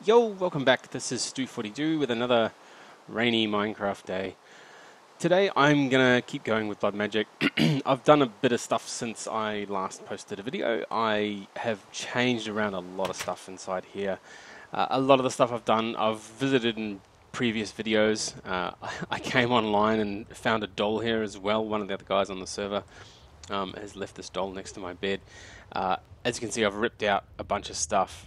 Yo, welcome back. This is Stu42 with another rainy Minecraft day. Today I'm gonna keep going with Blood Magic. I've done a bit of stuff since I last posted a video. I have changed around a lot of stuff inside here. A lot of the stuff I've done, I've visited in previous videos. I came online and found a doll here as well. One of the other guys on the server has left this doll next to my bed. As you can see, I've ripped out a bunch of stuff.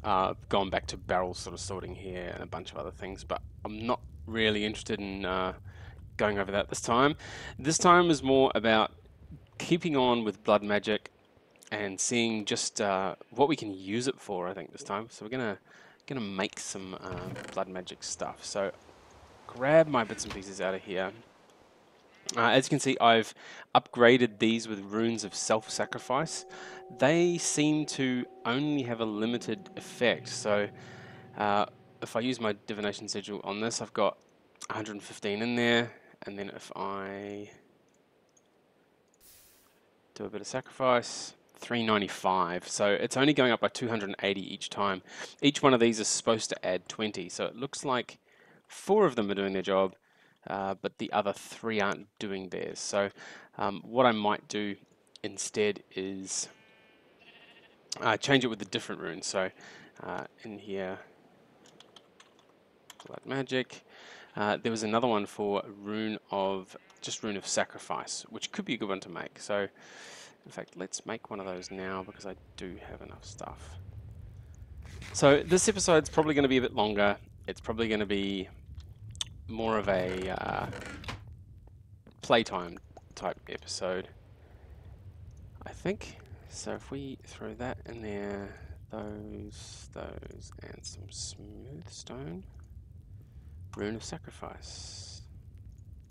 Gone back to barrel sort of sorting here and a bunch of other things, but I'm not really interested in going over that this time. This time is more about keeping on with blood magic and seeing just what we can use it for, I think, this time. So we're gonna make some blood magic stuff. So grab my bits and pieces out of here. As you can see, I've upgraded these with runes of self-sacrifice. They seem to only have a limited effect, so if I use my divination sigil on this, I've got 115 in there, and then if I do a bit of sacrifice, 395, so it's only going up by 280 each time. Each one of these is supposed to add 20, so it looks like 4 of them are doing their job, but the other 3 aren't doing theirs. So what I might do instead is change it with a different rune. So in here, blood magic. There was another one for rune of sacrifice, which could be a good one to make. So in fact, let's make one of those now because I do have enough stuff. So this episode's probably going to be a bit longer. It's probably going to be more of a playtime type episode, I think. So if we throw that in there, those, and some smooth stone, rune of sacrifice.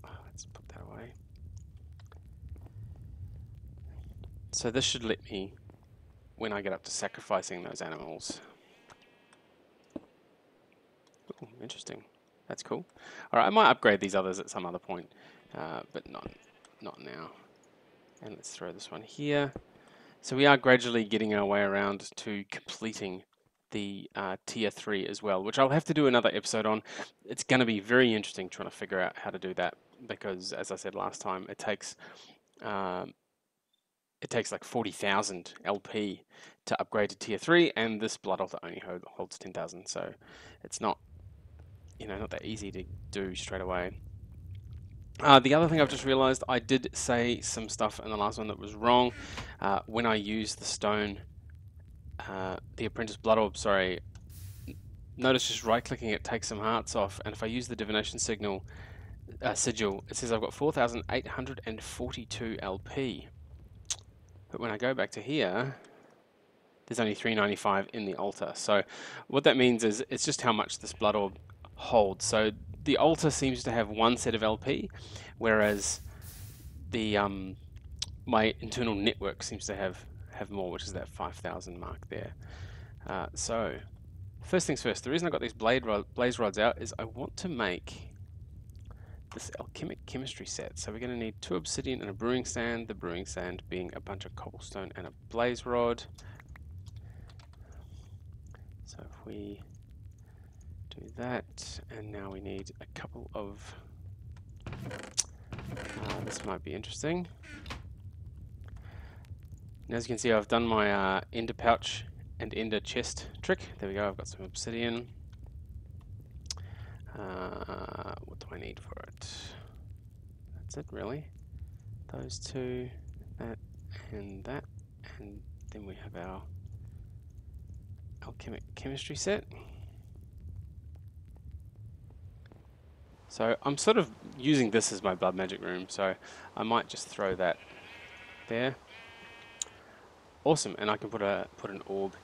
Oh, let's put that away. So this should let me, when I get up to sacrificing those animals. Ooh, interesting. That's cool. Alright, I might upgrade these others at some other point, but not now. And let's throw this one here. So we are gradually getting our way around to completing the tier 3 as well, which I'll have to do another episode on. It's going to be very interesting trying to figure out how to do that, because as I said last time, it takes like 40,000 LP to upgrade to tier 3, and this blood altar only holds 10,000, so it's not, not that easy to do straight away. The other thing I've just realized, I did say some stuff in the last one that was wrong. When I use the stone, the apprentice blood orb, sorry, notice just right clicking it takes some hearts off, and if I use the divination sigil, it says I've got 4,842 LP. But when I go back to here, there's only 395 in the altar. So what that means is it's just how much this blood orb holds. So the altar seems to have 1 set of LP, whereas the my internal network seems to have more, which is that 5,000 mark there. So first things first, the reason I got these blaze rods out is I want to make this alchemic chemistry set. So we're going to need 2 obsidian and a brewing sand, the brewing sand being a bunch of cobblestone and a blaze rod. So if we do that, and now we need a couple of, this might be interesting. Now, as you can see, I've done my ender pouch and ender chest trick. There we go, I've got some obsidian. What do I need for it? That's it, really. Those 2, that, and then we have our alchemic chemistry set. So I'm sort of using this as my blood magic room, so I might just throw that there. Awesome, and I can put an orb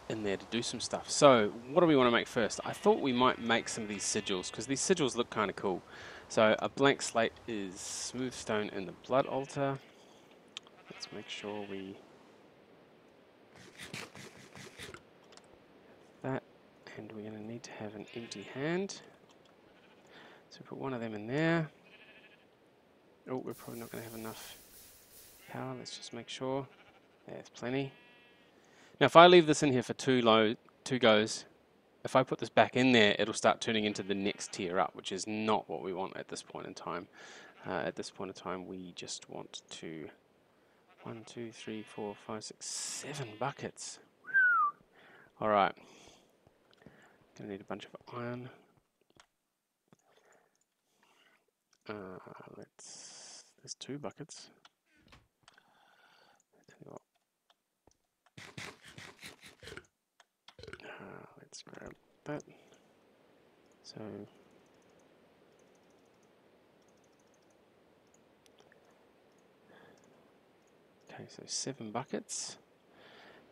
in there to do some stuff. So what do we want to make first? I thought we might make some of these sigils, because these sigils look kind of cool. So a blank slate is smooth stone in the blood altar. Let's make sure we that, and we're going to need to have an empty hand. So put one of them in there. Oh, we're probably not going to have enough power. Let's just make sure. There's plenty. Now, if I leave this in here for two goes, if I put this back in there, it'll start turning into the next tier up, which is not what we want at this point in time. At this point in time, we just want to 1, 2, 3, 4, 5, 6, 7 buckets. All right. Gonna need a bunch of iron. There's 2 buckets. Tell you what. Let's grab that. So okay, so 7 buckets.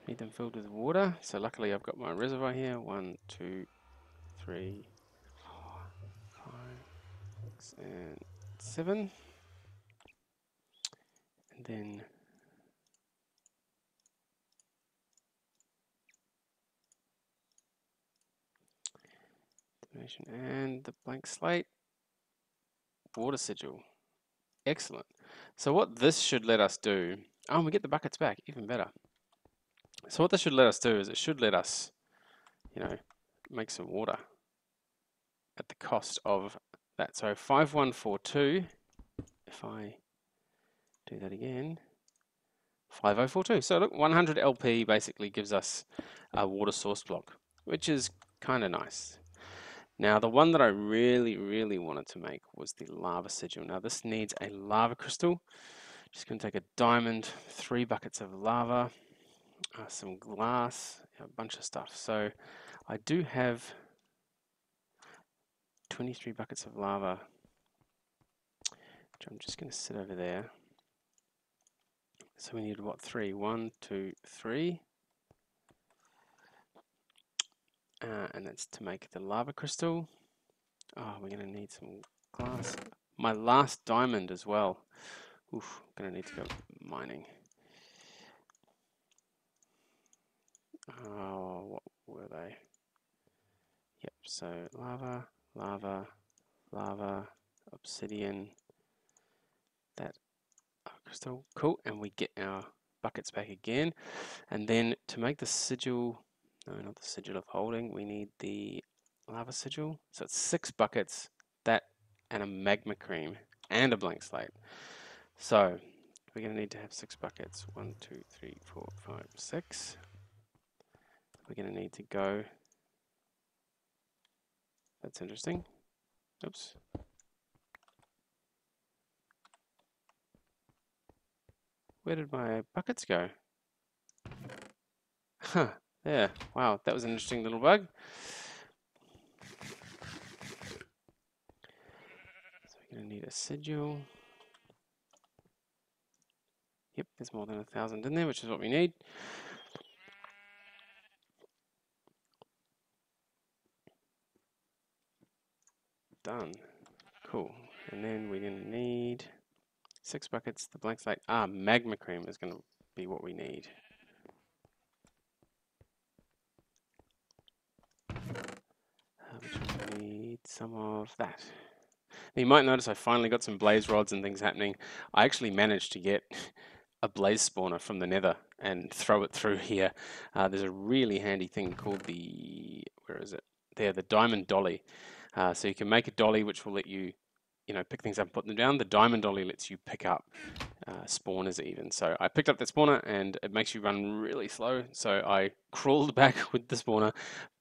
Need them filled with water. So luckily I've got my reservoir here. 1, 2, 3, 4, 5, 6, and 7. And then and the blank slate, water sigil. Excellent. So what this should let us do, oh, we get the buckets back, even better. So what this should let us do is it should let us, you know, make some water at the cost of that. So 5142, if I do that again, 5042. So look, 100 LP basically gives us a water source block, which is kind of nice. Now, the one that I really wanted to make was the lava sigil. Now, this needs a lava crystal. Just going to take a diamond, 3 buckets of lava, some glass, a bunch of stuff. So, I do have 23 buckets of lava, which I'm just going to sit over there. So, we need what, 3? 1, 2, 3. And that's to make the lava crystal. Oh, we're going to need some glass. My last diamond as well. Oof, I'm going to need to go mining. Oh, what were they? Yep, so lava, lava, lava, obsidian, that crystal. Cool, and we get our buckets back again. And then to make the sigil, no, not the sigil of holding, we need the lava sigil. So it's 6 buckets, that and a magma cream and a blank slate. So we're going to need to have 6 buckets. 1, 2, 3, 4, 5, 6. We're going to need to go. That's interesting. Oops. Where did my buckets go? Huh, there. Wow, that was an interesting little bug. So we're going to need a sigil. Yep, there's more than 1,000 in there, which is what we need. Done. Cool. And then we're going to need 6 buckets, the blank slate. Ah, magma cream is going to be what we need. Which we need some of that. Now you might notice I finally got some blaze rods and things happening. I actually managed to get a blaze spawner from the nether and throw it through here. There's a really handy thing called the, where is it? There, the diamond dolly. So you can make a dolly which will let you, pick things up and put them down. The diamond dolly lets you pick up spawners even. So I picked up that spawner and it makes you run really slow. So I crawled back with the spawner,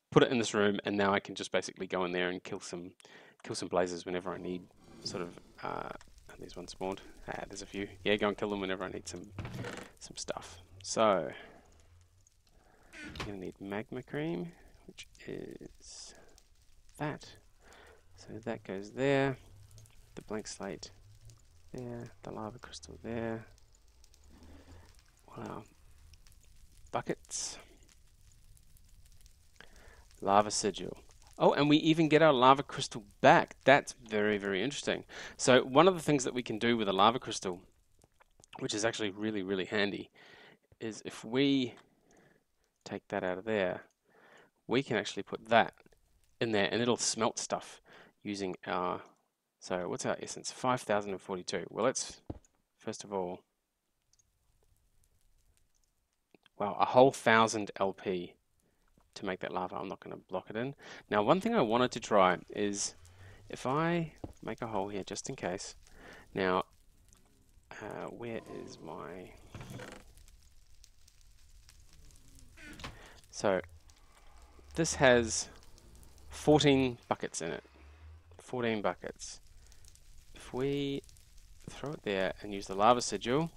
put it in this room, and now I can just basically go in there and kill some blazes whenever I need sort of there's one spawned. There's a few. Yeah, go and kill them whenever I need some stuff. So I'm gonna need magma cream, which is that. So that goes there. The blank slate there. The lava crystal there. Wow. Buckets. Lava sigil. Oh, and we even get our lava crystal back. That's very interesting. So one of the things that we can do with a lava crystal, which is actually really handy, is if we take that out of there, we can actually put that in there and it'll smelt stuff using our, so what's our essence? 5042. Well, let's first of all, wow, a whole 1,000 LP to make that lava. I'm not going to block it in. Now, one thing I wanted to try is if I make a hole here just in case. Now, where is my... So, this has 14 buckets in it. 14 buckets. If we throw it there and use the lava sigil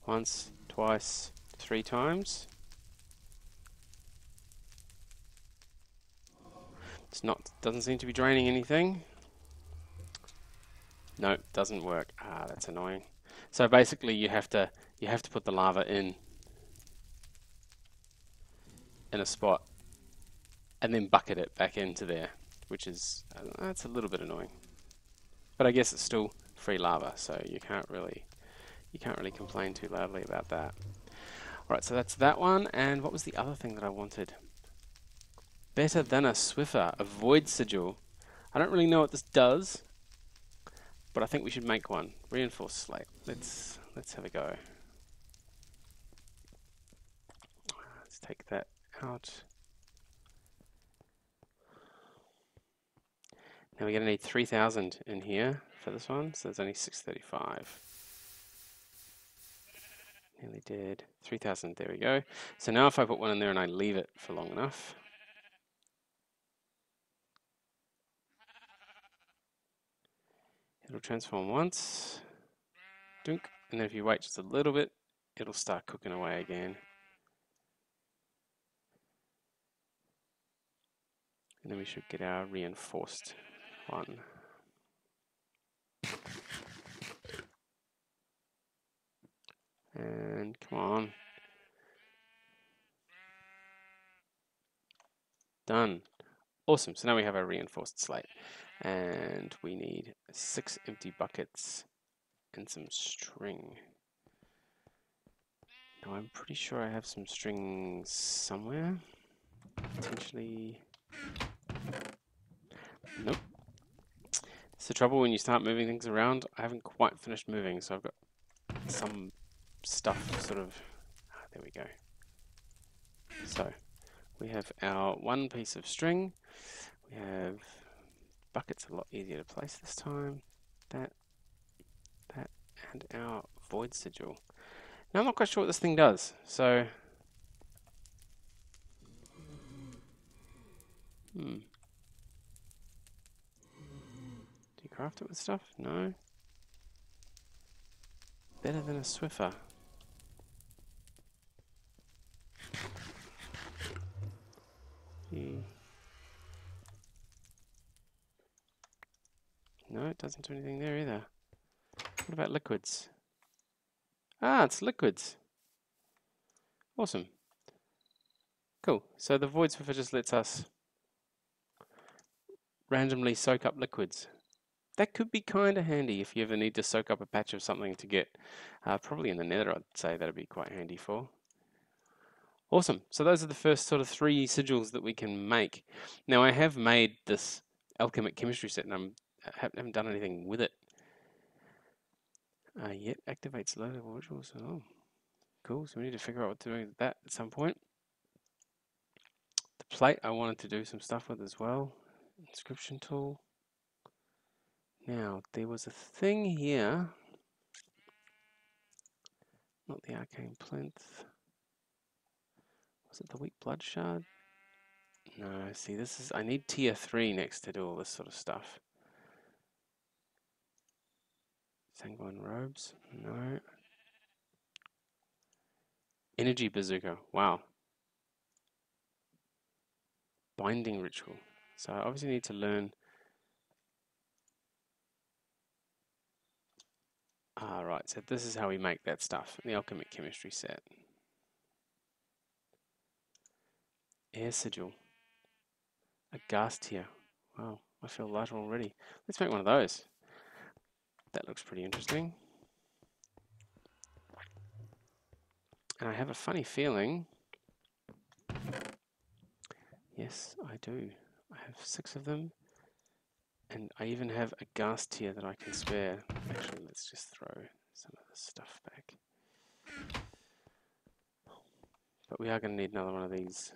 once, twice, 3 times. It's not, doesn't seem to be draining anything. No, doesn't work. Ah, that's annoying. So basically you have to put the lava in a spot and then bucket it back into there, which is that's a little bit annoying. But I guess it's still free lava, so you can't really complain too loudly about that. Alright, so that's that one, and what was the other thing that I wanted? Better than a Swiffer, a void sigil. I don't really know what this does, but I think we should make one. Reinforced slate. Let's have a go. Let's take that out. Now we're going to need 3,000 in here for this one, so there's only 635. Nearly did. 3,000, there we go. So now if I put one in there and I leave it for long enough, it'll transform once, dunk, and then if you wait just a little bit, it'll start cooking away again. And then we should get our reinforced one. And come on. Done. Awesome. So now we have our reinforced slate. And we need 6 empty buckets and some string. Now I'm pretty sure I have some string somewhere. Potentially. Nope. It's the trouble when you start moving things around. I haven't quite finished moving, so I've got some stuff sort of... there we go. So we have our one piece of string. We have buckets a lot easier to place this time. That, and our void sigil. Now I'm not quite sure what this thing does, so... Do you craft it with stuff? No. Better than a Swiffer. No, it doesn't do anything there either. What about liquids? Ah, it's liquids. Awesome. Cool. So the void Swiffer just lets us randomly soak up liquids. That could be kind of handy if you ever need to soak up a patch of something to get, probably in the nether I'd say that'd be quite handy for. Awesome. So those are the first sort of 3 sigils that we can make. Now I have made this alchemic chemistry set and I haven't done anything with it yet. Activates low level rituals. Oh, cool. So we need to figure out what to do with that at some point. The plate I wanted to do some stuff with as well. Inscription tool. Now there was a thing here. Not the arcane plinth. Was it the weak blood shard? No, see this is, I need tier 3 next to do all this sort of stuff. Sanguine robes? No. Energy bazooka, wow. Binding ritual. So I obviously need to learn. Right, so this is how we make that stuff in the alchemic chemistry set. Air sigil. A gas tier. Wow, I feel lighter already. Let's make one of those. That looks pretty interesting. And I have a funny feeling. Yes, I do. I have 6 of them. And I even have a gas tier that I can spare. Actually, let's just throw some of this stuff back. but we are going to need another one of these.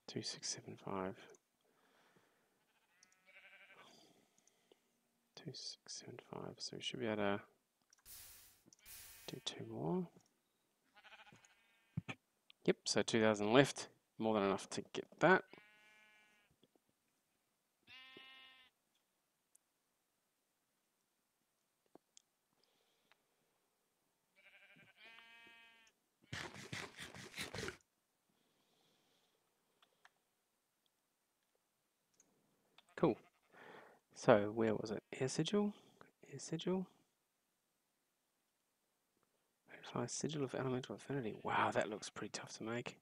Two, 6, 7, 5. 2, 6, 7, 5. So we should be able to do 2 more. Yep, so 2,000 left. More than enough to get that. Cool. So where was it? Air Sigil? Air Sigil? Sigil of Elemental Affinity. Wow, that looks pretty tough to make.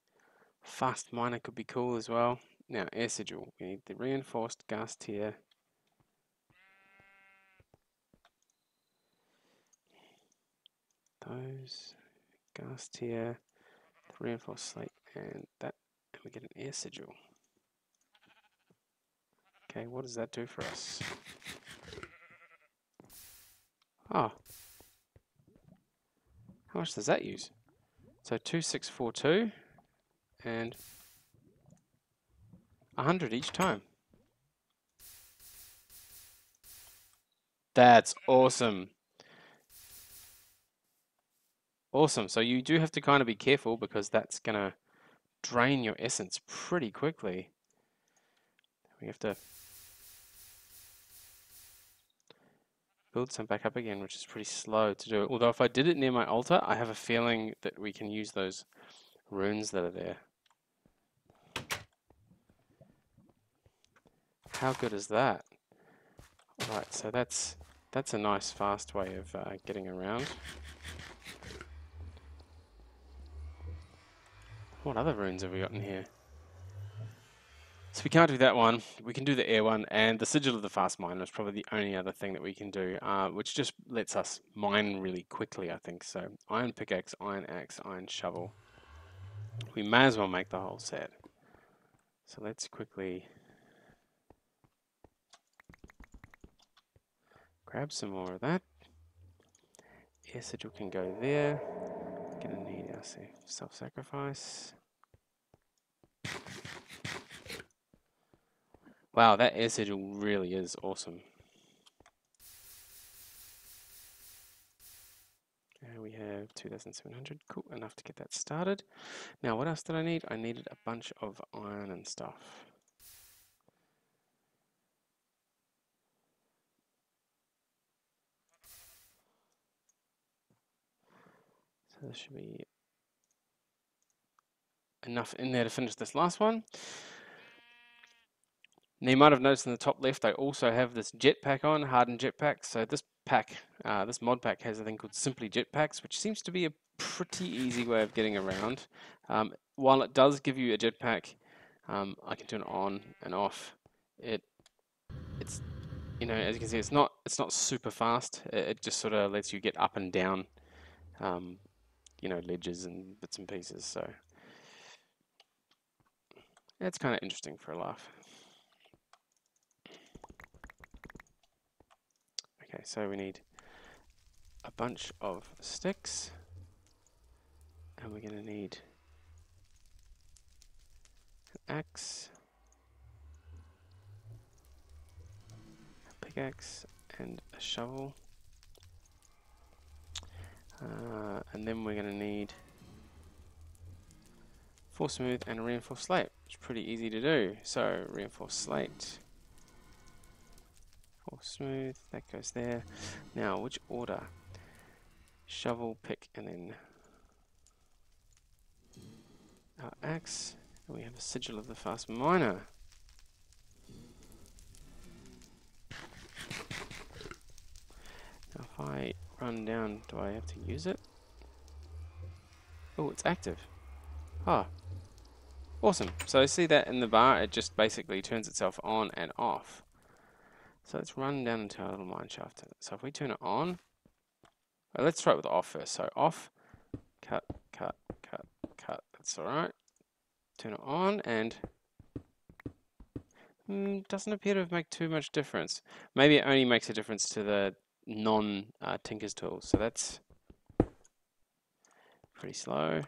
Fast Miner could be cool as well. Now, Air Sigil. We need the Reinforced Gas Tier. Those. Gas Tier. Reinforced Slate. And that. And we get an Air Sigil. Okay, what does that do for us? Oh. How much does that use? So 2642 and 100 each time. That's awesome. Awesome. So you do have to kind of be careful because that's going to drain your essence pretty quickly. We have to build some back up again, which is pretty slow to do. Although if I did it near my altar, I have a feeling that we can use those runes that are there. How good is that? Alright, so that's a nice fast way of getting around. What other runes have we got in here? So we can't do that one. We can do the air one, and the Sigil of the Fast Miner is probably the only other thing that we can do, which just lets us mine really quickly, I think. So Iron Pickaxe, Iron Axe, Iron Shovel. We may as well make the whole set. So let's quickly grab some more of that. Air Sigil can go there. Gonna need our self-sacrifice. Wow, that Air Sigil really is awesome. We have 2,700. Cool, enough to get that started. Now, what else did I need? I needed a bunch of iron and stuff. So there should be enough in there to finish this last one. Now you might have noticed in the top left I also have this jetpack on, hardened jetpack. So this pack, this mod pack has a thing called Simply Jetpacks, which seems to be a pretty easy way of getting around. While it does give you a jetpack, I can turn it on and off. It's as you can see, it's not super fast. It just sort of lets you get up and down, ledges and bits and pieces. So it's kind of interesting for a laugh. Okay, so we need a bunch of sticks, and we're going to need an axe, a pickaxe, and a shovel. And then we're going to need 4 smooth and a reinforced slate, which is pretty easy to do. So reinforced slate, 4 smooth, that goes there. Now, which order? Shovel, pick, and then our axe. And we have a Sigil of the Fast Miner. Now, if I run down, do I have to use it? Oh, it's active. Ah, awesome. So I see that in the bar, it just basically turns itself on and off. So let's run down into our little mine shaft. So if we turn it on, well, let's try it with off first. So off, cut, cut, cut, cut. That's all right. Turn it on, and Doesn't appear to make too much difference. Maybe it only makes a difference to the non-Tinker's tools, so that's pretty slow.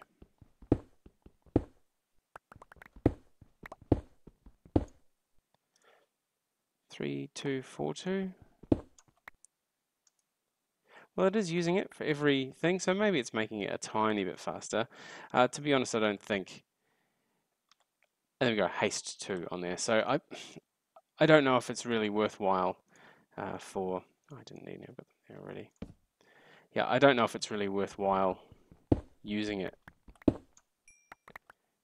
3242. Well, it is using it for everything, so maybe it's making it a tiny bit faster. To be honest, I don't think. There we go, haste 2 on there. So I don't know if it's really worthwhile for. I didn't need it, but there already. Yeah, I don't know if it's really worthwhile using it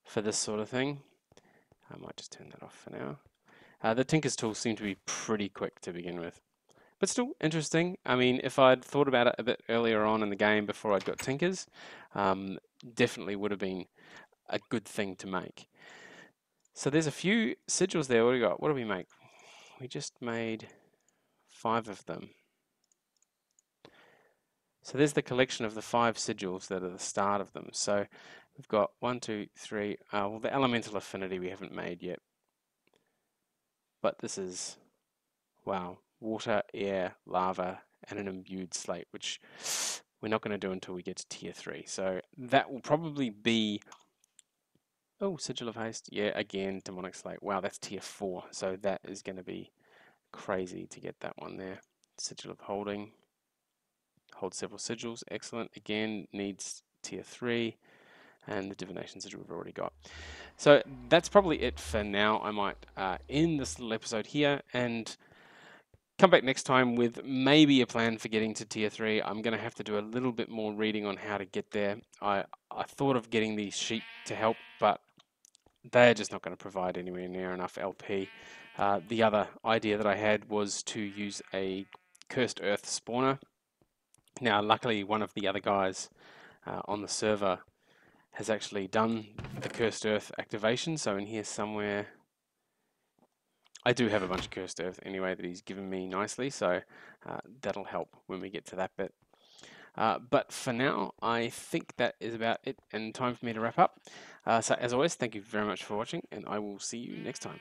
for this sort of thing. I might just turn that off for now. The Tinker's tools seem to be pretty quick to begin with. But still interesting. I mean, if I'd thought about it a bit earlier on in the game before I'd got Tinkers, definitely would have been a good thing to make. So there's a few sigils there. What do we got? What do we make? We just made 5 of them. So there's the collection of the 5 sigils that are the start of them. So we've got 1, 2, 3. Well, the elemental affinity we haven't made yet. But this is, wow, water, air, lava, and an imbued slate, which we're not going to do until we get to tier 3. So that will probably be, oh, Sigil of Haste. Yeah, again, demonic slate. Wow, that's tier 4. So that is going to be crazy to get that one there. Sigil of Holding. Hold several sigils. Excellent. Again, needs tier 3. And the divination sigil we've already got. So that's probably it for now. I might end this little episode here and come back next time with maybe a plan for getting to tier 3. I'm going to have to do a little bit more reading on how to get there. I thought of getting these sheep to help, but they're just not going to provide anywhere near enough LP. The other idea that I had was to use a Cursed Earth spawner. Now, luckily, one of the other guys on the server has actually done the Cursed Earth activation. So in here somewhere, I do have a bunch of Cursed Earth anyway that he's given me nicely. So that'll help when we get to that bit. But for now, I think that is about it and time for me to wrap up. So as always, thank you very much for watching, and I will see you next time.